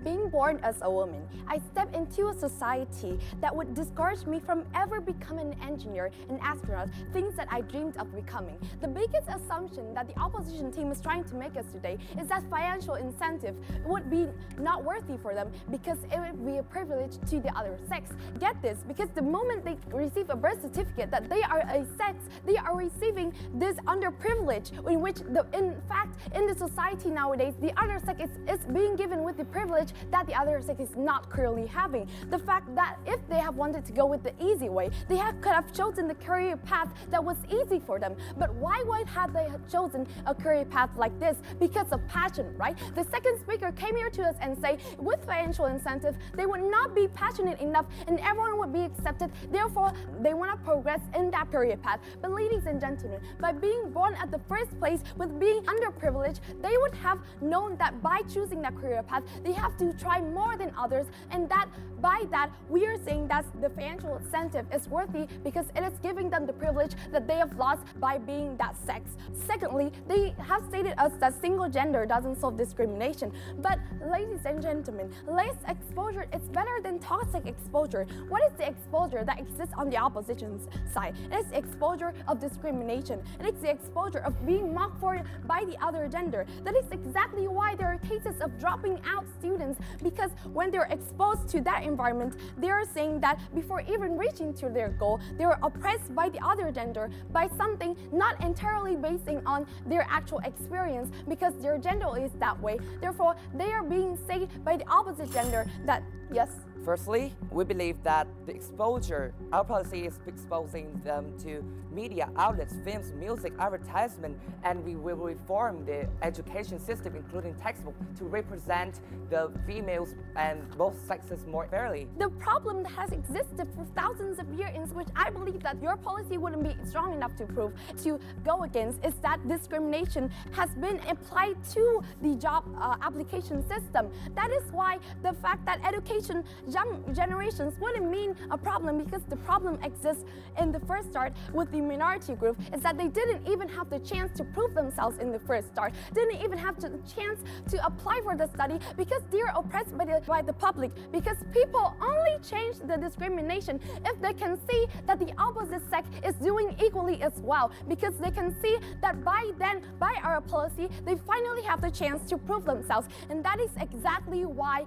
Being born as a woman, I stepped into a society that would discourage me from ever becoming an engineer, an astronaut, things that I dreamed of becoming. The biggest assumption that the opposition team is trying to make us today is that financial incentive would be not worthy for them because it would be a privilege to the other sex. Get this, because the moment they receive a birth certificate that they are a sex, they are receiving this underprivilege in which, in fact, in the society nowadays, the other sex is being given with the privilege that the other sex is not currently having. The fact that if they have wanted to go with the easy way, they could have chosen the career path that was easy for them. But why have they chosen a career path like this? Because of passion, right? The second speaker came here to us and say, with financial incentive, they would not be passionate enough and everyone would be accepted. Therefore, they want to progress in that career path. But ladies and gentlemen, by being born at the first place with being underprivileged, they would have known that by choosing that career path, they have to try more than others, and that by that, we are saying that the financial incentive is worthy because it is giving them the privilege that they have lost by being that sex. Secondly, they have stated us that single gender doesn't solve discrimination. But ladies and gentlemen, less exposure is better than toxic exposure. What is the exposure that exists on the opposition's side? It is the exposure of discrimination. It is the exposure of being mocked for by the other gender. That is exactly why there are cases of dropping out students, because when they're exposed to that environment, they are saying that before even reaching to their goal, they are oppressed by the other gender by something not entirely basing on their actual experience, because their gender is that way. Therefore, they are being said by the opposite gender that, yes. Firstly, we believe that the exposure, our policy is exposing them to media outlets, films, music, advertisement, and we will reform the education system, including textbook, to represent the females and both sexes more fairly. The problem that has existed for thousands of years, in which I believe that your policy wouldn't be strong enough to prove, to go against, is that discrimination has been applied to the job application system. That is why the fact that education young generations wouldn't mean a problem, because the problem exists in the first start with the minority group, is that they didn't even have the chance to prove themselves in the first start, didn't even have the chance to apply for the study because they're oppressed by the public, because people only change the discrimination if they can see that the opposite sex is doing equally as well, because they can see that by our policy, they finally have the chance to prove themselves. And that is exactly why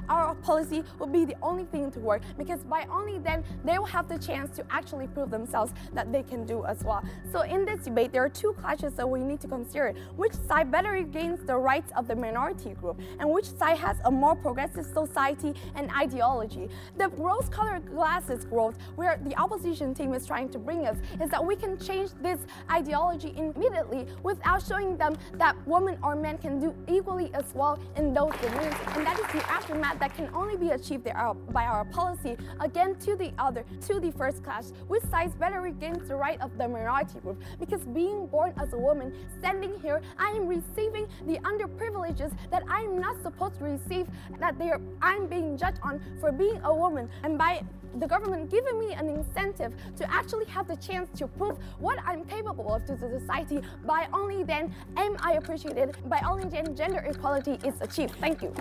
our policy will be the only thing to work, because by only then they will have the chance to actually prove themselves that they can do as well. So in this debate, there are two clashes that we need to consider. Which side better regains the rights of the minority group, and which side has a more progressive society and ideology? The rose-colored glasses growth, where the opposition team is trying to bring us, is that we can change this ideology immediately without showing them that women or men can do equally as well in those domains. And that is the aftermath that can only be achieved by our policy. Again, to the first clash, which side better regains the right of the minority group? Because being born as a woman, standing here, I am receiving the underprivileges that I am not supposed to receive, that I'm being judged on for being a woman, and by the government giving me an incentive to actually have the chance to prove what I'm capable of to the society. By only then am I appreciated, by only then gender equality is achieved. Thank you.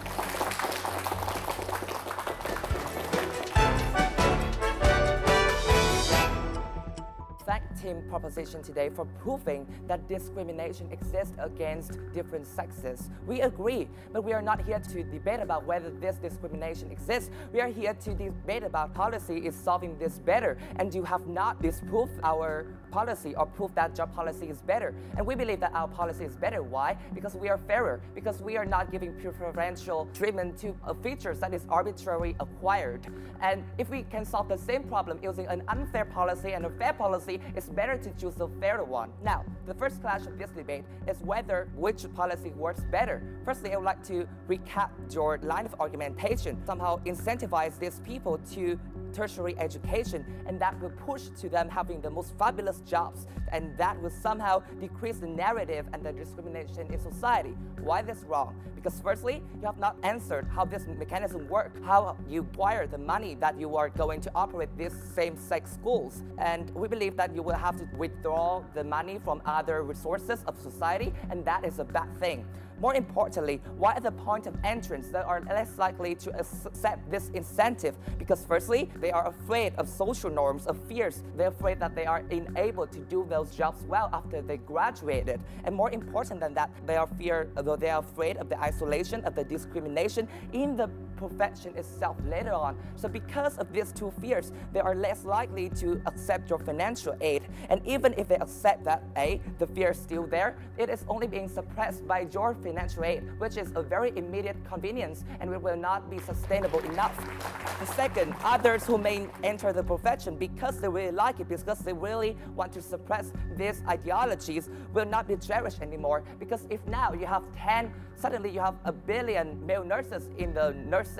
Thank Team Proposition today for proving that discrimination exists against different sexes. We agree, but we are not here to debate about whether this discrimination exists. We are here to debate about policy is solving this better, and you have not disproved our policy or proved that job policy is better. And we believe that our policy is better. Why? Because we are fairer, because we are not giving preferential treatment to features that is arbitrarily acquired. And if we can solve the same problem using an unfair policy and a fair policy, it's better to choose the fairer one. Now, the first clash of this debate is whether which policy works better. Firstly, I would like to recap your line of argumentation. Somehow incentivize these people to tertiary education, and that will push to them having the most fabulous jobs, and that will somehow decrease the narrative and the discrimination in society. Why this wrong? Because firstly, you have not answered how this mechanism works, how you acquire the money that you are going to operate these same-sex schools. And we believe that you will have to withdraw the money from other resources of society, and that is a bad thing. More importantly, why at the point of entrance they are less likely to accept this incentive? Because firstly, they are afraid of social norms, of fears. They're afraid that they are unable to do those jobs well after they graduated. And more important than that, they are afraid of the isolation, of the discrimination in the profession itself later on. So because of these two fears, they are less likely to accept your financial aid. And even if they accept that the fear is still there, it is only being suppressed by your financial aid, which is a very immediate convenience and it will not be sustainable enough. And second, others who may enter the profession because they really like it, because they really want to suppress these ideologies, will not be cherished anymore. Because if now you have 10, suddenly you have 1 billion male nurses in the nursing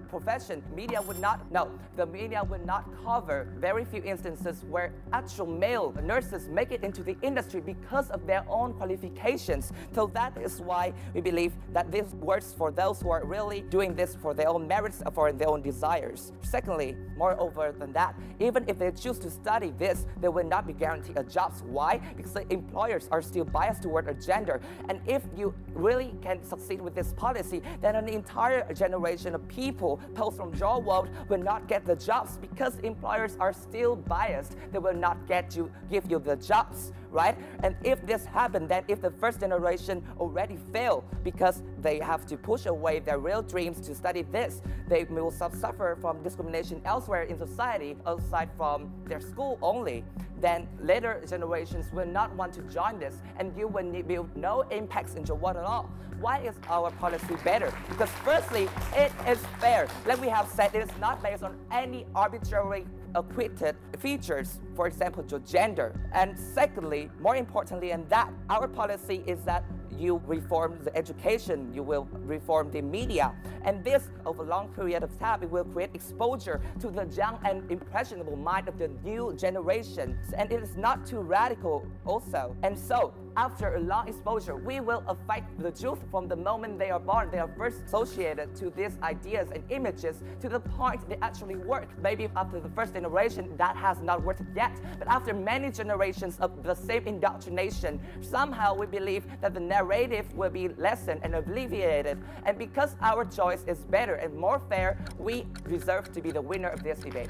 profession, the media would not cover very few instances where actual male nurses make it into the industry because of their own qualifications. So that is why we believe that this works for those who are really doing this for their own merits, for their own desires. Secondly, moreover than that, even if they choose to study this, they will not be guaranteed a job. Why? Because the employers are still biased toward a gender. And if you really can succeed with this policy, then an entire generation of people post from your world will not get the jobs because employers are still biased. They will not get to give you the jobs, right? And if this happens, then if the first generation already fail because they have to push away their real dreams to study this, they will suffer from discrimination elsewhere in society, aside from their school only. Then later generations will not want to join this, and you will build no impacts in your world at all. Why is our policy better? Because firstly, it is fair. Like we have said, it is not based on any arbitrary acquitted features, for example, your gender. And secondly, more importantly than that, our policy is that you reform the education, you will reform the media. And this, over a long period of time, it will create exposure to the young and impressionable mind of the new generation. And it is not too radical also. And so, after a long exposure, we will affect the youth from the moment they are born. They are first associated to these ideas and images to the point they actually work. Maybe after the first generation, that has not worked yet. But after many generations of the same indoctrination, somehow we believe that the narrative will be lessened and alleviated. And because our choice is better and more fair, we deserve to be the winner of this debate.